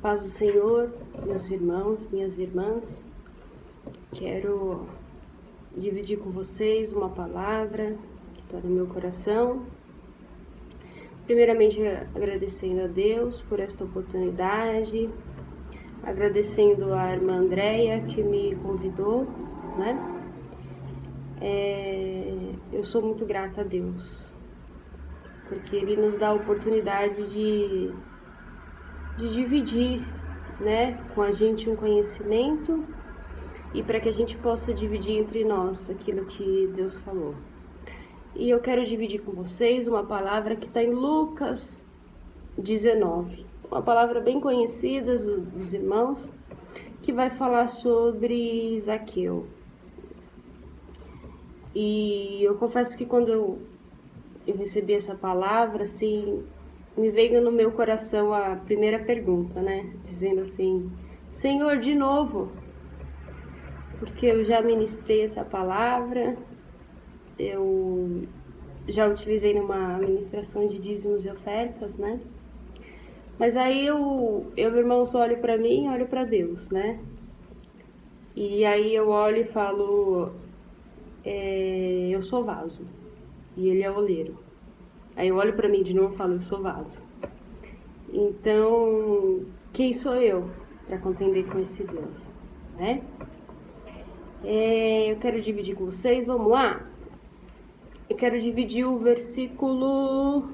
Paz do Senhor, meus irmãos, minhas irmãs. Quero dividir com vocês uma palavra que está no meu coração. Primeiramente, agradecendo a Deus por esta oportunidade, agradecendo a irmã Andréia que me convidou, né? Eu sou muito grata a Deus, porque Ele nos dá a oportunidade de dividir, né, com a gente um conhecimento e para que a gente possa dividir entre nós aquilo que Deus falou. E eu quero dividir com vocês uma palavra que está em Lucas 19, uma palavra bem conhecida dos irmãos, que vai falar sobre Zaqueu. E eu confesso que quando eu recebi essa palavra, assim, me veio no meu coração a primeira pergunta, né? Dizendo assim: Senhor, de novo? Porque eu já ministrei essa palavra, eu já utilizei numa ministração de dízimos e ofertas, né? Mas aí eu irmãos, olho para mim e olho para Deus, né? E aí eu olho e falo, eu sou vaso e Ele é oleiro. Aí eu olho para mim de novo e falo, eu sou vaso. Então, quem sou eu para contender com esse Deus, né? Eu quero dividir com vocês, vamos lá? Eu quero dividir o versículo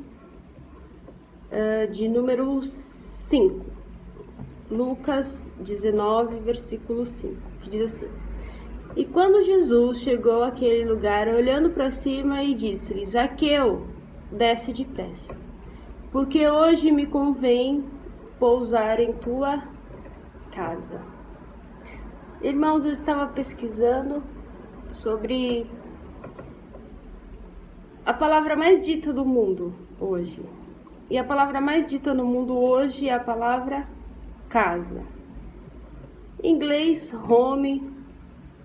de número 5. Lucas 19, versículo 5, que diz assim: E quando Jesus chegou àquele lugar, olhando para cima, e disse-lhe: Zaqueu, desce depressa, porque hoje me convém pousar em tua casa. Irmãos, eu estava pesquisando sobre a palavra mais dita do mundo hoje. E a palavra mais dita no mundo hoje é a palavra casa. Em inglês, home,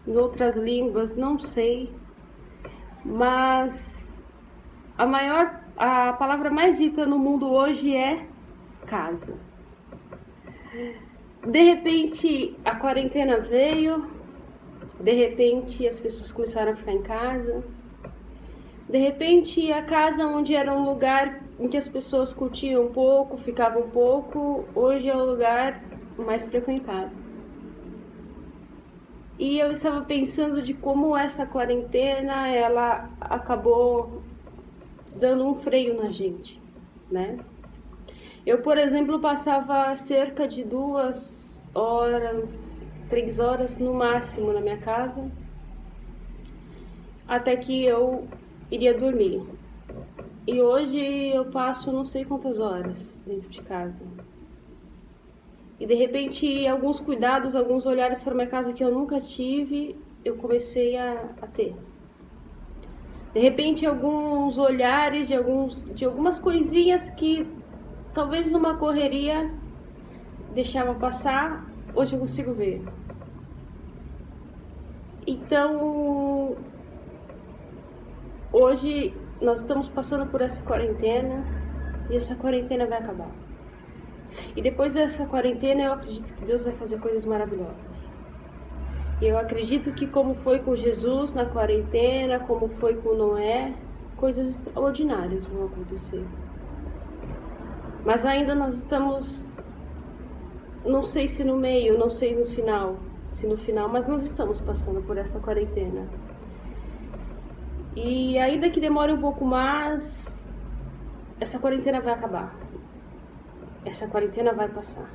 em outras línguas, não sei. Mas a palavra mais dita no mundo hoje é casa. De repente, a quarentena veio, de repente as pessoas começaram a ficar em casa, de repente a casa onde era um lugar em que as pessoas curtiam um pouco, ficavam um pouco, hoje é o lugar mais frequentado. E eu estava pensando de como essa quarentena, ela acabou dando um freio na gente, né? Eu, por exemplo, passava cerca de 2 horas, 3 horas no máximo na minha casa, até que eu iria dormir. E hoje eu passo não sei quantas horas dentro de casa. E de repente, alguns cuidados, alguns olhares para minha casa que eu nunca tive, eu comecei a ter. De repente, alguns olhares de algumas coisinhas que talvez numa correria deixava passar, hoje eu consigo ver. Então, hoje nós estamos passando por essa quarentena e essa quarentena vai acabar. E depois dessa quarentena eu acredito que Deus vai fazer coisas maravilhosas. E eu acredito que como foi com Jesus na quarentena, como foi com Noé, coisas extraordinárias vão acontecer. Mas ainda nós estamos, não sei se no meio, não sei no final, mas nós estamos passando por essa quarentena. E ainda que demore um pouco mais, essa quarentena vai acabar. Essa quarentena vai passar.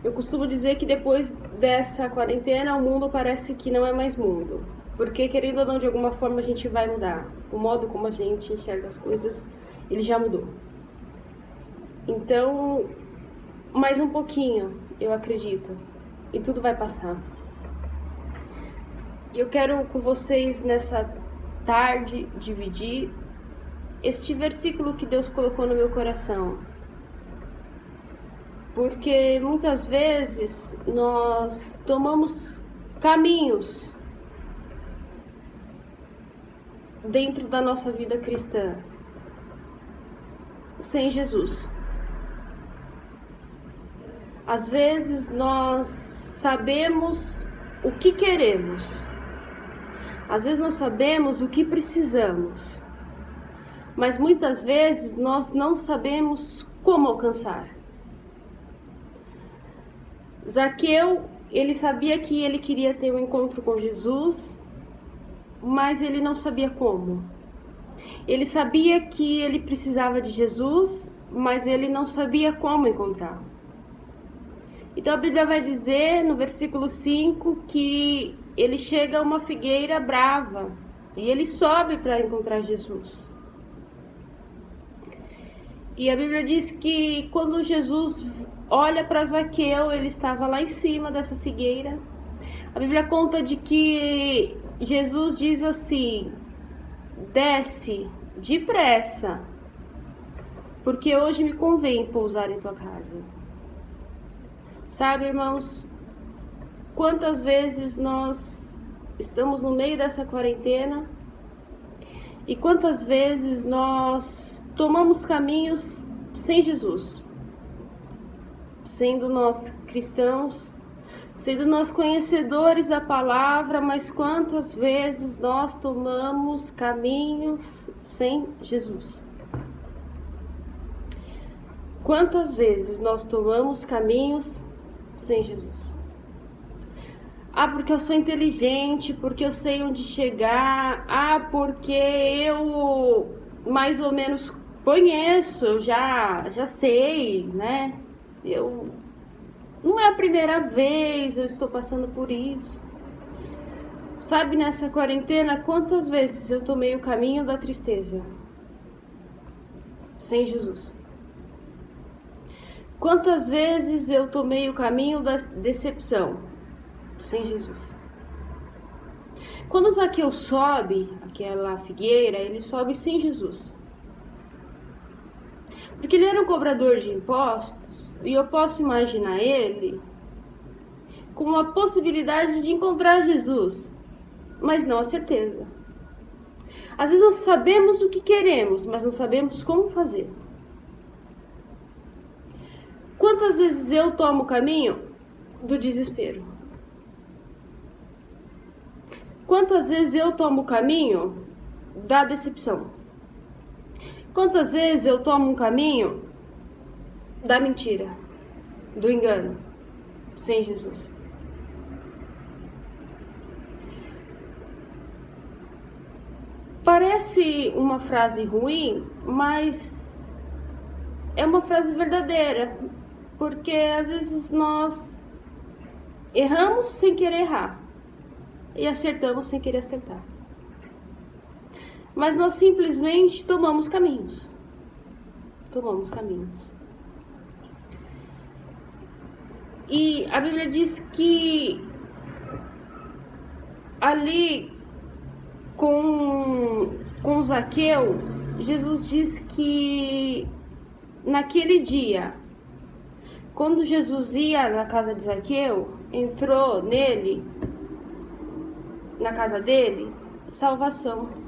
Eu costumo dizer que depois dessa quarentena, o mundo parece que não é mais mundo. Porque, querendo ou não, de alguma forma a gente vai mudar. O modo como a gente enxerga as coisas, ele já mudou. Então, mais um pouquinho, eu acredito. E tudo vai passar. Eu quero com vocês nessa tarde dividir este versículo que Deus colocou no meu coração. Porque muitas vezes nós tomamos caminhos dentro da nossa vida cristã sem Jesus. Às vezes nós sabemos o que queremos, às vezes nós sabemos o que precisamos, mas muitas vezes nós não sabemos como alcançar. Zaqueu, ele sabia que ele queria ter um encontro com Jesus, mas ele não sabia como. Ele sabia que ele precisava de Jesus, mas ele não sabia como encontrá-lo. Então a Bíblia vai dizer no versículo 5 que ele chega a uma figueira brava e ele sobe para encontrar Jesus. E a Bíblia diz que quando Jesus olha para Zaqueu, ele estava lá em cima dessa figueira. A Bíblia conta de que Jesus diz assim: desce depressa, porque hoje me convém pousar em tua casa. Sabe, irmãos, quantas vezes nós estamos no meio dessa quarentena e quantas vezes nós tomamos caminhos sem Jesus, sendo nós cristãos, sendo nós conhecedores da palavra, mas quantas vezes nós tomamos caminhos sem Jesus? Quantas vezes nós tomamos caminhos sem Jesus? Ah, porque eu sou inteligente, porque eu sei onde chegar, porque eu mais ou menos conheço, já sei, né? Não é a primeira vez, eu estou passando por isso. Sabe, nessa quarentena, quantas vezes eu tomei o caminho da tristeza sem Jesus? Quantas vezes eu tomei o caminho da decepção sem Jesus? Quando Zaqueu sobe aquela figueira, ele sobe sem Jesus. Porque ele era um cobrador de impostos e eu posso imaginar ele com uma possibilidade de encontrar Jesus, mas não a certeza. Às vezes nós sabemos o que queremos, mas não sabemos como fazer. Quantas vezes eu tomo o caminho do desespero? Quantas vezes eu tomo o caminho da decepção? Quantas vezes eu tomo um caminho da mentira, do engano, sem Jesus? Parece uma frase ruim, mas é uma frase verdadeira, porque às vezes nós erramos sem querer errar e acertamos sem querer acertar. Mas nós simplesmente tomamos caminhos. E a Bíblia diz que ali com Zaqueu, Jesus diz que naquele dia, quando Jesus ia na casa de Zaqueu, entrou nele, na casa dele, salvação.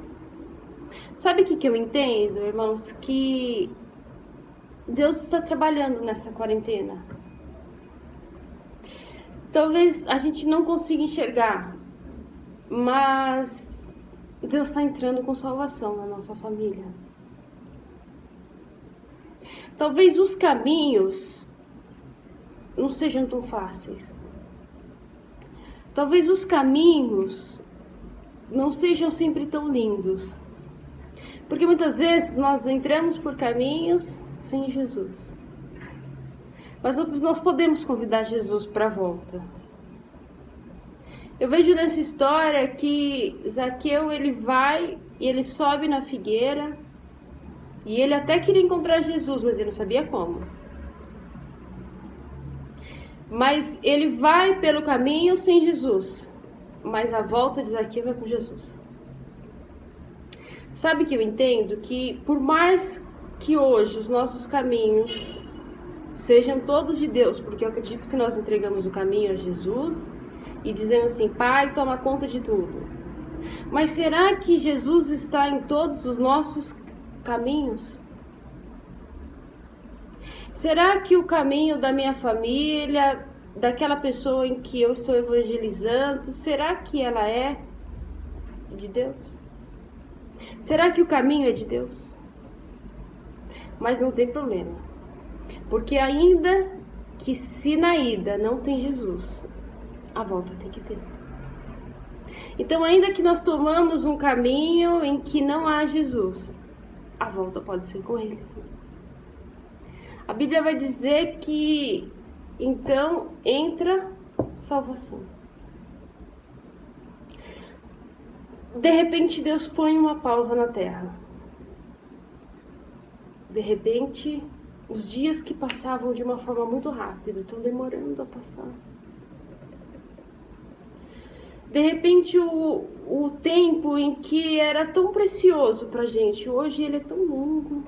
Sabe o que eu entendo, irmãos? Que Deus está trabalhando nessa quarentena. Talvez a gente não consiga enxergar, mas Deus está entrando com salvação na nossa família. Talvez os caminhos não sejam tão fáceis. Talvez os caminhos não sejam sempre tão lindos. Porque muitas vezes nós entramos por caminhos sem Jesus. Mas nós podemos convidar Jesus para a volta. Eu vejo nessa história que Zaqueu, ele vai e ele sobe na figueira. E ele até queria encontrar Jesus, mas ele não sabia como. Mas ele vai pelo caminho sem Jesus. Mas a volta de Zaqueu é com Jesus. Sabe que eu entendo que por mais que hoje os nossos caminhos sejam todos de Deus, porque eu acredito que nós entregamos o caminho a Jesus e dizemos assim: Pai, toma conta de tudo. Mas será que Jesus está em todos os nossos caminhos? Será que o caminho da minha família, daquela pessoa em que eu estou evangelizando, será que ela é de Deus? Será que o caminho é de Deus? Mas não tem problema, porque ainda que se na ida não tem Jesus, a volta tem que ter. Então, ainda que nós tomamos um caminho em que não há Jesus, a volta pode ser com Ele. A Bíblia vai dizer que então entra salvação. De repente Deus põe uma pausa na terra. De repente, os dias que passavam de uma forma muito rápida estão demorando a passar. De repente, o tempo em que era tão precioso pra gente, hoje ele é tão longo.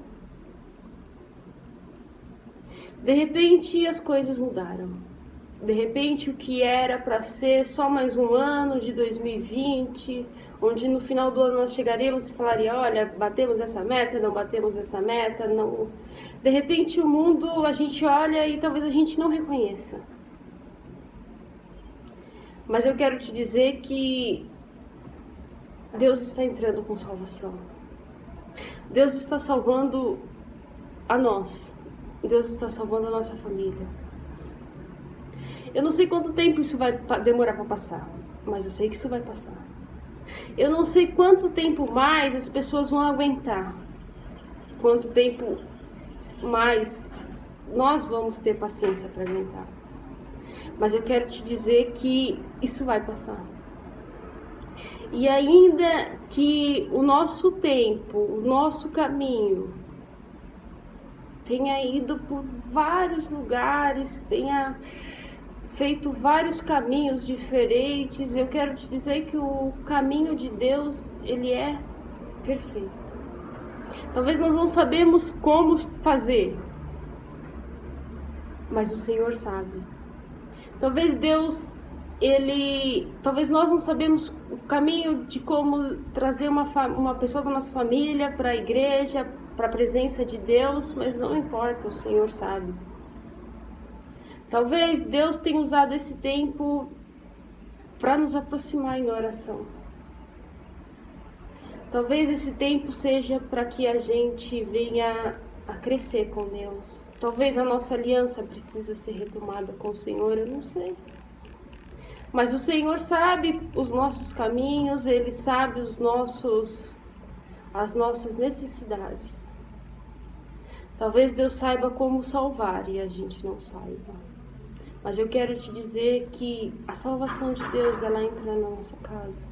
De repente, as coisas mudaram. De repente, o que era para ser só mais um ano de 2020, onde no final do ano nós chegaríamos e falaria, olha, batemos essa meta, não batemos essa meta, não. De repente, o mundo, a gente olha e talvez a gente não reconheça. Mas eu quero te dizer que Deus está entrando com salvação. Deus está salvando a nós. Deus está salvando a nossa família. Eu não sei quanto tempo isso vai demorar para passar, mas eu sei que isso vai passar. Eu não sei quanto tempo mais as pessoas vão aguentar. Quanto tempo mais nós vamos ter paciência para aguentar. Mas eu quero te dizer que isso vai passar. E ainda que o nosso tempo, o nosso caminho tenha ido por vários lugares, tenha feito vários caminhos diferentes, eu quero te dizer que o caminho de Deus, ele é perfeito. Talvez nós não sabemos como fazer, mas o Senhor sabe. Talvez talvez nós não sabemos o caminho de como trazer uma pessoa da nossa família para a igreja, para a presença de Deus, mas não importa, o Senhor sabe. Talvez Deus tenha usado esse tempo para nos aproximar em oração. Talvez esse tempo seja para que a gente venha a crescer com Deus. Talvez a nossa aliança precisa ser retomada com o Senhor, eu não sei. Mas o Senhor sabe os nossos caminhos, Ele sabe as nossas necessidades. Talvez Deus saiba como salvar e a gente não saiba. Mas eu quero te dizer que a salvação de Deus, ela entra na nossa casa.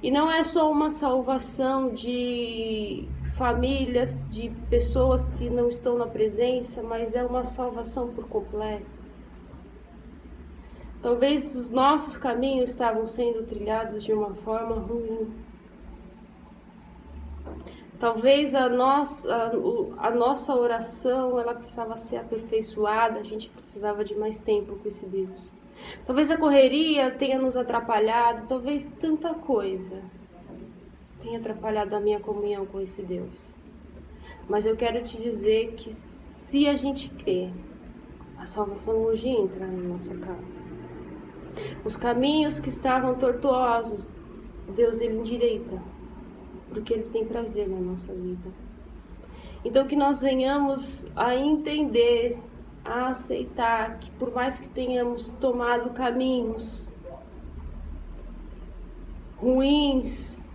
E não é só uma salvação de famílias, de pessoas que não estão na presença, mas é uma salvação por completo. Talvez os nossos caminhos estavam sendo trilhados de uma forma ruim. Talvez a nossa oração, ela precisava ser aperfeiçoada, a gente precisava de mais tempo com esse Deus. Talvez a correria tenha nos atrapalhado, talvez tanta coisa tenha atrapalhado a minha comunhão com esse Deus. Mas eu quero te dizer que se a gente crer, a salvação hoje entra na nossa casa. Os caminhos que estavam tortuosos, Deus ele endireita, porque Ele tem prazer na nossa vida. Então que nós venhamos a entender, a aceitar que por mais que tenhamos tomado caminhos ruins,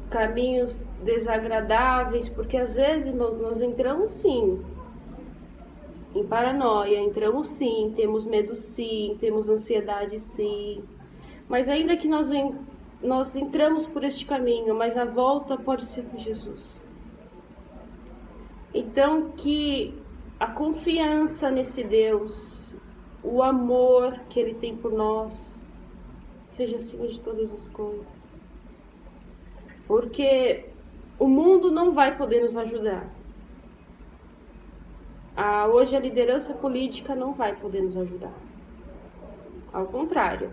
caminhos desagradáveis, porque às vezes, irmãos, nós entramos sim em paranoia, entramos sim, temos medo sim, temos ansiedade sim, mas ainda que nós entramos por este caminho, mas a volta pode ser com Jesus. Então que a confiança nesse Deus, o amor que Ele tem por nós, seja acima de todas as coisas. Porque o mundo não vai poder nos ajudar. Hoje a liderança política não vai poder nos ajudar. Ao contrário.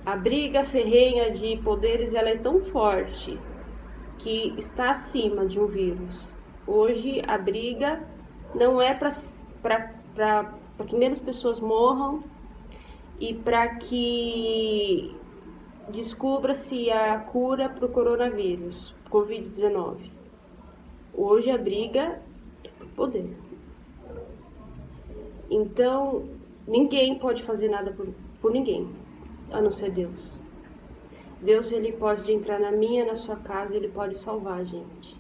A briga ferrenha de poderes, ela é tão forte que está acima de um vírus. Hoje a briga não é para que menos pessoas morram e para que descubra-se a cura para o coronavírus, Covid-19. Hoje a briga é por poder. Então, ninguém pode fazer nada por ninguém, a não ser Deus. Deus, ele pode entrar na minha, na sua casa, ele pode salvar a gente.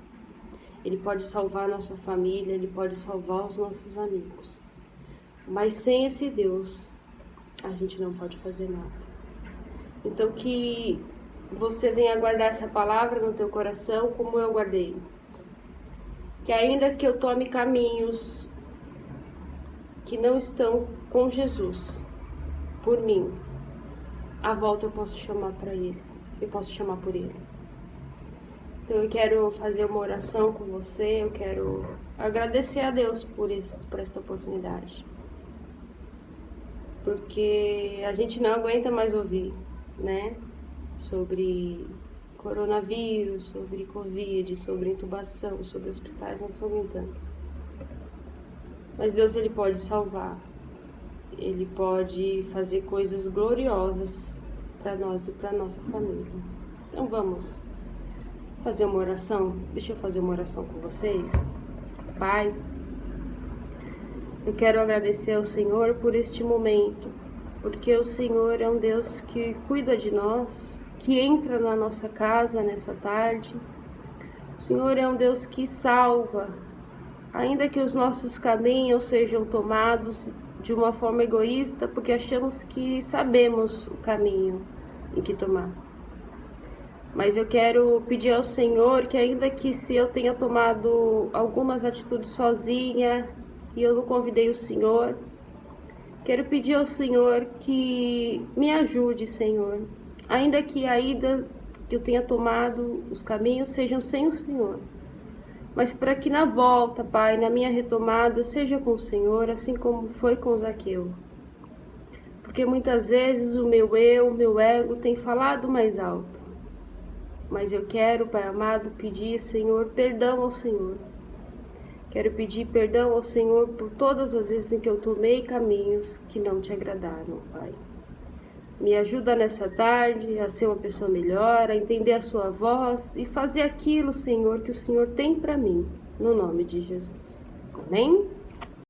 Ele pode salvar a nossa família, ele pode salvar os nossos amigos. Mas sem esse Deus, a gente não pode fazer nada. Então que você venha guardar essa palavra no teu coração como eu guardei. Que ainda que eu tome caminhos que não estão com Jesus, por mim, a volta eu posso chamar para Ele, eu posso chamar por Ele. Então eu quero fazer uma oração com você, eu quero agradecer a Deus por esta oportunidade. Porque a gente não aguenta mais ouvir, né? Sobre coronavírus, sobre Covid, sobre intubação, sobre hospitais, nós não aguentamos. Mas Deus, ele pode salvar. Ele pode fazer coisas gloriosas para nós e para nossa família. Então vamos fazer uma oração? Deixa eu fazer uma oração com vocês. Pai, eu quero agradecer ao Senhor por este momento, porque o Senhor é um Deus que cuida de nós, que entra na nossa casa nessa tarde. O Senhor é um Deus que salva, ainda que os nossos caminhos sejam tomados de uma forma egoísta, porque achamos que sabemos o caminho em que tomar. Mas eu quero pedir ao Senhor que, ainda que se eu tenha tomado algumas atitudes sozinha e eu não convidei o Senhor, quero pedir ao Senhor que me ajude, Senhor. Ainda que a ida que eu tenha tomado, os caminhos sejam sem o Senhor. Mas para que na volta, Pai, na minha retomada, seja com o Senhor, assim como foi com Zaqueu. Porque muitas vezes o meu ego tem falado mais alto. Mas eu quero, Pai amado, pedir, Senhor, perdão ao Senhor. Quero pedir perdão ao Senhor por todas as vezes em que eu tomei caminhos que não te agradaram, Pai. Me ajuda nessa tarde a ser uma pessoa melhor, a entender a sua voz e fazer aquilo, Senhor, que o Senhor tem para mim, no nome de Jesus. Amém?